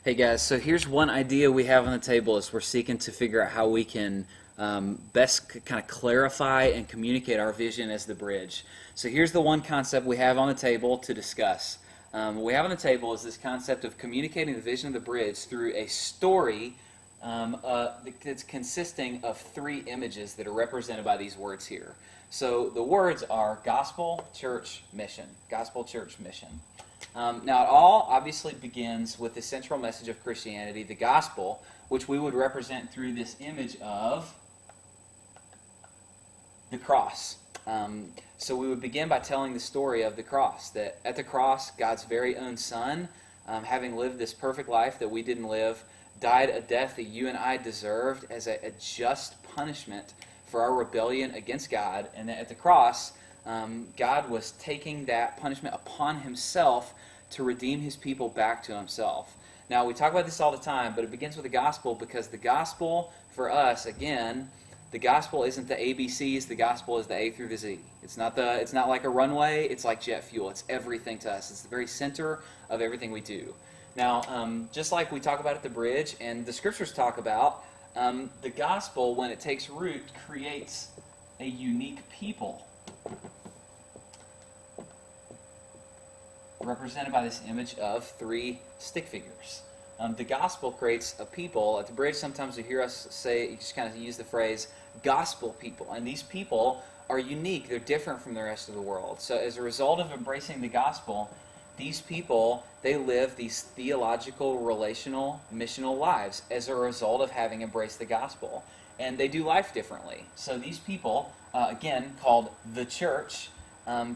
Hey guys, so here's one idea we have on the table as we're seeking to figure out how we can best kind of clarify and communicate our vision as the bridge. So here's the one concept we have on the table to discuss. What we have on the table is this concept of communicating the vision of the bridge through a story that's consisting of three images that are represented by these words here. So the words are gospel, church, mission. Gospel, church, mission. Now, it all obviously begins with the central message of Christianity, the gospel, which we would represent through this image of the cross. So we would begin by telling the story of the cross, that at the cross, God's very own Son, having lived this perfect life that we didn't live, died a death that you and I deserved as a just punishment for our rebellion against God, and that at the cross, God was taking that punishment upon himself to redeem his people back to himself. Now, we talk about this all the time, but it begins with the gospel because the gospel, for us, again, the gospel isn't the ABCs, the gospel is the A through the Z. It's not like a runway, it's like jet fuel. It's everything to us. It's the very center of everything we do. Now, just like we talk about at the bridge, and the scriptures talk about, the gospel, when it takes root, creates a unique people, represented by this image of three stick figures. The gospel creates a people. At the bridge, sometimes you hear us say, you just kind of use the phrase, gospel people. And these people are unique. They're different from the rest of the world. So as a result of embracing the gospel, these people, they live these theological, relational, missional lives as a result of having embraced the gospel. And they do life differently. So these people, again, called the church,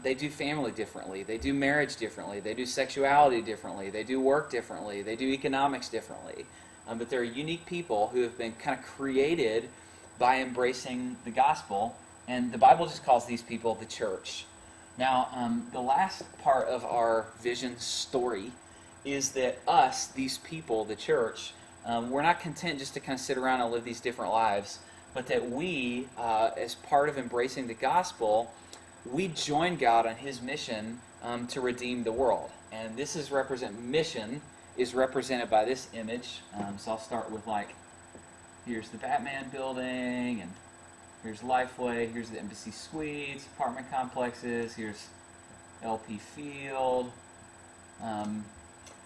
they do family differently, they do marriage differently, they do sexuality differently, they do work differently, they do economics differently. But they're unique people who have been kind of created by embracing the gospel, and the Bible just calls these people the church. Now, the last part of our vision story is that us, these people, the church, we're not content just to kind of sit around and live these different lives, but that we, as part of embracing the gospel, we join God on his mission to redeem the world. And this is mission is represented by this image. So I'll start with here's the Batman building, and here's Lifeway, here's the Embassy Suites, apartment complexes, here's LP Field.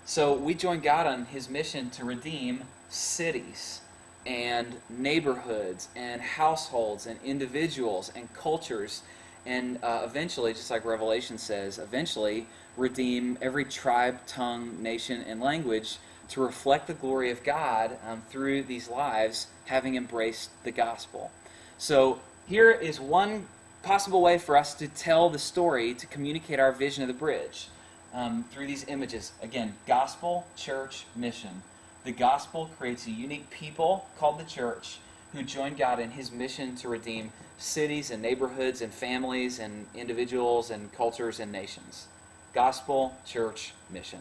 So we join God on his mission to redeem cities and neighborhoods and households and individuals and cultures, and eventually, just like Revelation says, eventually redeem every tribe, tongue, nation, and language to reflect the glory of God through these lives, having embraced the gospel. So here is one possible way for us to tell the story, to communicate our vision of the bridge through these images. Again, gospel, church, mission. The gospel creates a unique people called the church who join God in his mission to redeem cities and neighborhoods and families and individuals and cultures and nations. Gospel, church, mission.